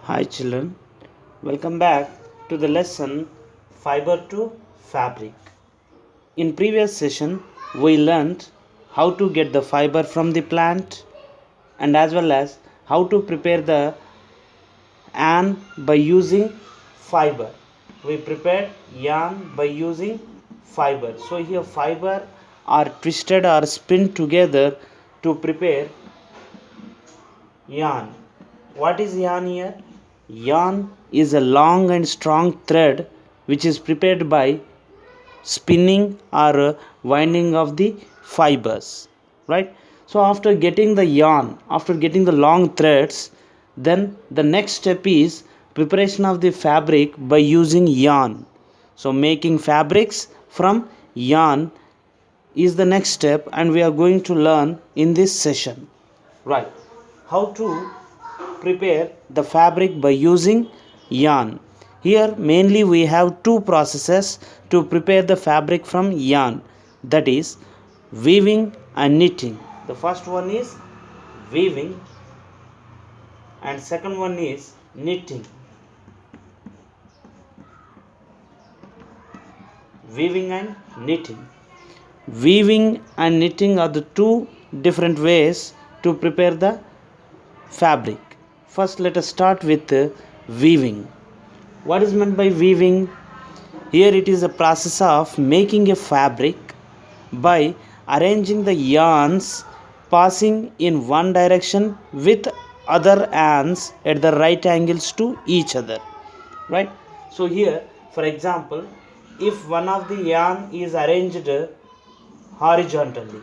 Hi children, welcome back to the lesson Fiber to Fabric. In previous session, we learned how to get the fiber from the plant and as well as how to prepare the yarn by using fiber. We prepared yarn by using fiber. So here fiber are twisted or spun together to prepare yarn. What is yarn here? Yarn is a long and strong thread which is prepared by spinning or winding of the fibers, right? So after getting the yarn, after getting the long threads, then the next step is preparation of the fabric by using yarn. So making fabrics from yarn is the next step, and we are going to learn in this session, right? How to prepare the fabric by using yarn. Here mainly we have two processes to prepare the fabric from yarn, that is weaving and knitting. The first one is weaving and second one is knitting. Weaving and knitting. Weaving and knitting are the two different ways to prepare the fabric. First, let us start with weaving. What is meant by weaving? Here it is a process of making a fabric by arranging the yarns passing in one direction with other yarns at the right angles to each other, right? So here, for example, if one of the yarn is arranged horizontally,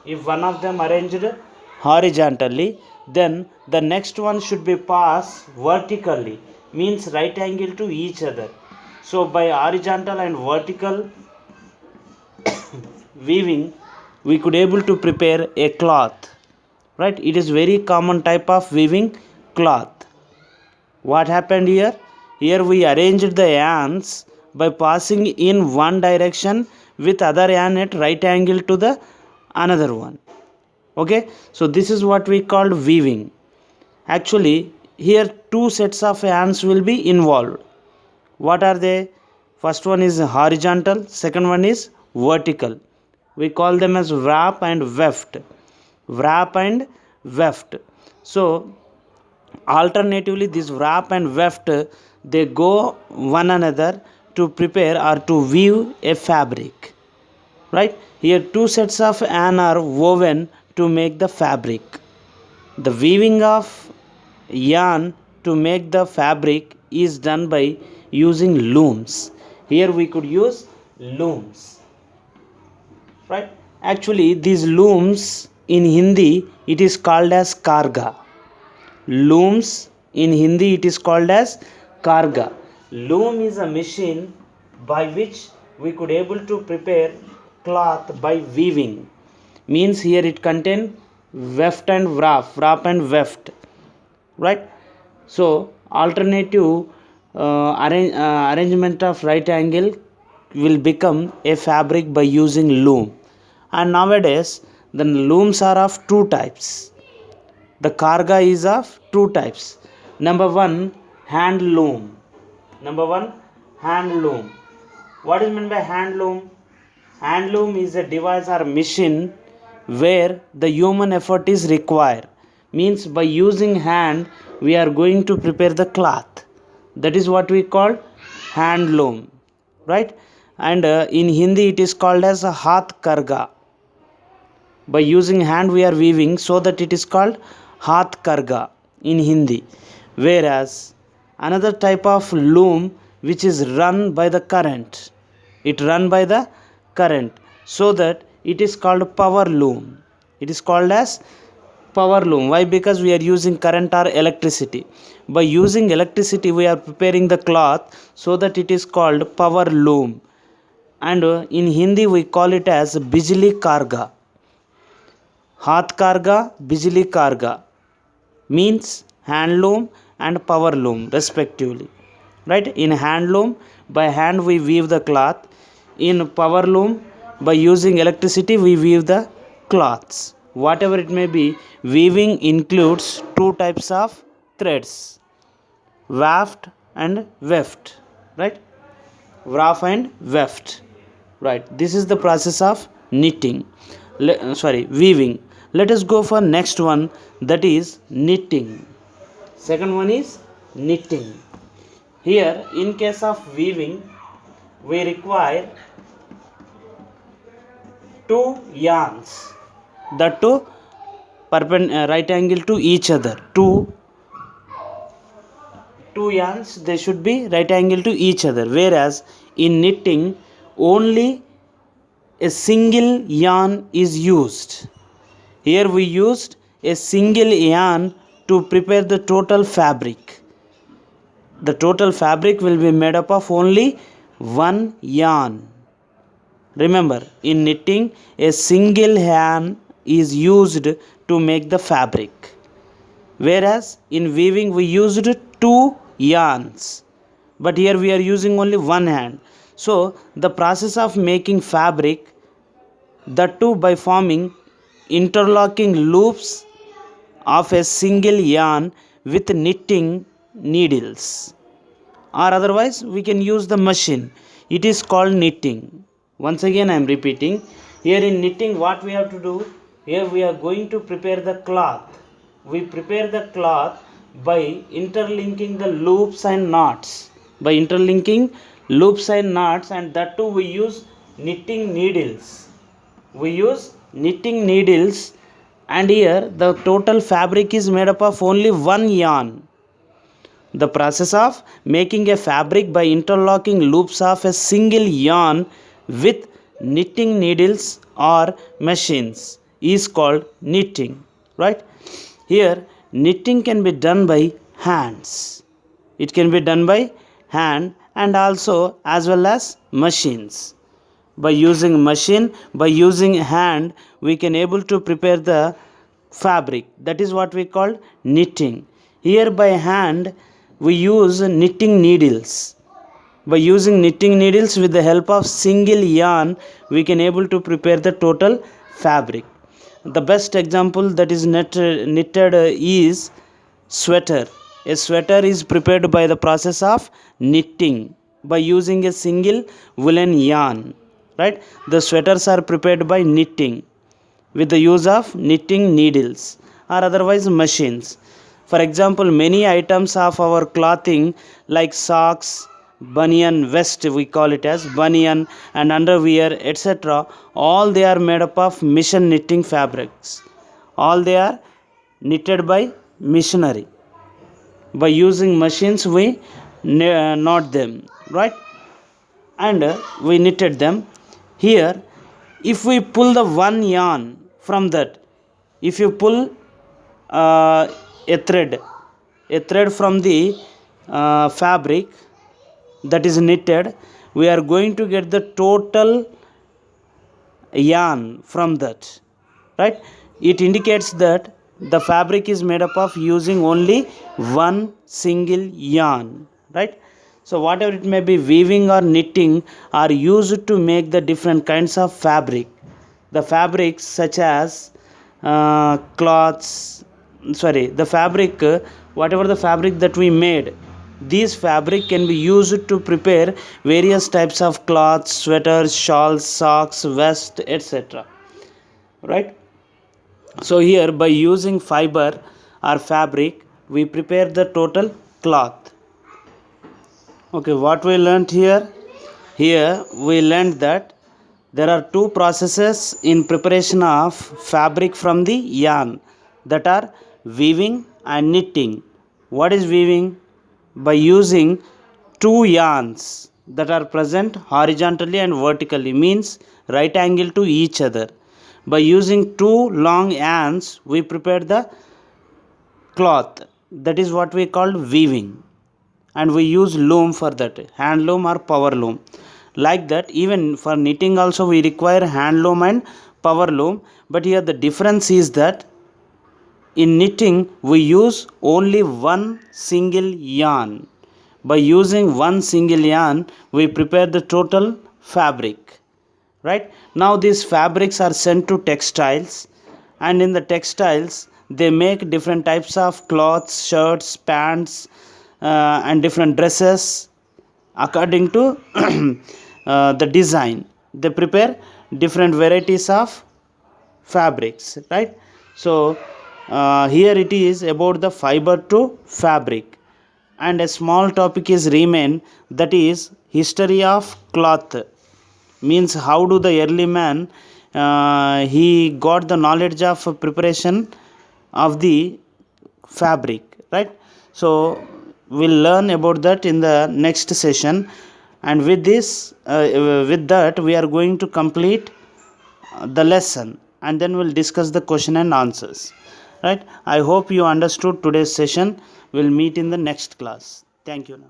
if one of them arranged horizontally, then the next one should be passed vertically, means right angle to each other. So by horizontal and vertical weaving, we could able to prepare a cloth, right? It is very common type of weaving cloth. What happened here? Here we arranged the yarns by passing in one direction with other yarn at right angle to the another one. Okay, so this is what we called weaving. Actually here two sets of yarns will be involved. What are they? First one is horizontal, second one is vertical. We call them as wrap and weft. Wrap and weft. So alternatively this wrap and weft, they go one another to prepare or to weave a fabric, right? Here two sets of yarn are woven to make the fabric. The weaving of yarn to make the fabric is done by using looms. Here we could use looms, right? Actually these looms in Hindi it is called as karga. Looms in Hindi it is called as karga. Loom is a machine by which we could able to prepare cloth by weaving. Means here it contain weft and wrap and weft, right? So alternative arrangement of right angle will become a fabric by using loom. And nowadays the looms are of two types. The karga is of two types. Number one, hand loom. Number one, hand loom. What is meant by hand loom? Hand loom is a device or machine where the human effort is required. Means by using hand we are going to prepare the cloth. That is what we call hand loom, right? And in Hindi it is called as a hath karga. By using hand we are weaving, so that it is called hath karga in Hindi. Whereas another type of loom which is run by the current, it run by the current, so that it is called power loom. It is called as power loom. Why? Because we are using current or electricity. By using electricity we are preparing the cloth, so that it is called power loom. And in Hindi we call it as bijli karga. Hath karga, bijli karga means handloom and power loom respectively, right? In handloom, by hand we weave the cloth. In power loom, by using electricity we weave the cloths. Whatever it may be, weaving includes two types of threads. waft and weft, right? Wrath and weft, right? This is the process of knitting, weaving. Let us go for next one, that is knitting. Second one is knitting. Here in case of weaving we require two yarns, that two right angle to each other. Two yarns, they should be right angle to each other, whereas in knitting only a single yarn is used. Here we used a single yarn to prepare the total fabric. The total fabric will be made up of only one yarn. Remember, in knitting a single yarn is used to make the fabric, whereas in weaving we used two yarns, but here we are using only one hand. So the process of making fabric, that too by forming interlocking loops of a single yarn with knitting needles, or otherwise we can use the machine, it is called knitting. Once again I am repeating, here in knitting what we have to do, here we are going to prepare the cloth. We prepare the cloth by interlinking the loops and knots, and that too we use knitting needles. And here the total fabric is made up of only one yarn. The process of making a fabric by interlocking loops of a single yarn with knitting needles or machines is called knitting, right? Here knitting can be done by hands. It can be done by hand and also as well as machines. By using hand we can able to prepare the fabric, that is what we call knitting. Here by hand we use knitting needles. By using knitting needles with the help of single yarn we can able to prepare the total fabric. The best example that is knitted is sweater. A sweater is prepared by the process of knitting by using a single woolen yarn, right? The sweaters are prepared by knitting with the use of knitting needles or otherwise machines. For example, many items of our clothing like socks, banyan, vest we call it as banyan, and underwear, etc., all they are made up of machine knitting fabrics. All they are knitted by machinery. By using machines we knot them, right? And we knitted them. Here if we pull the one yarn from that, if you pull a thread from the fabric that is knitted, we are going to get the total yarn from that, right? It indicates that the fabric is made up of using only one single yarn, right? So whatever it may be, weaving or knitting are used to make the different kinds of fabric. The fabrics such as whatever the fabric that we made, these fabric can be used to prepare various types of cloths, sweaters, shawls, socks, vest, etc., right? So here by using fiber or fabric we prepare the total cloth. Okay, what we learnt here? Here we learnt that there are two processes in preparation of fabric from the yarn, that are weaving and knitting. What is weaving? By using two yarns that are present horizontally and vertically, means right angle to each other. By using two long yarns we prepare the cloth, that is what we call weaving. And we use loom for that, hand loom or power loom. Like that, even for knitting also we require hand loom and power loom, but here the difference is that in knitting we use only one single yarn. By using one single yarn we prepare the total fabric, right? Now these fabrics are sent to textiles, and in the textiles they make different types of cloths, shirts, pants, and different dresses according to the design. They prepare different varieties of fabrics, right? So here it is about the fiber to fabric, and a small topic is remain, that is history of cloth. Means how do the early man he got the knowledge of preparation of the fabric, right? So we'll learn about that in the next session, and with this with that we are going to complete the lesson, and then we'll discuss the question and answers, right? I hope you understood today's session. We'll meet in the next class. Thank you.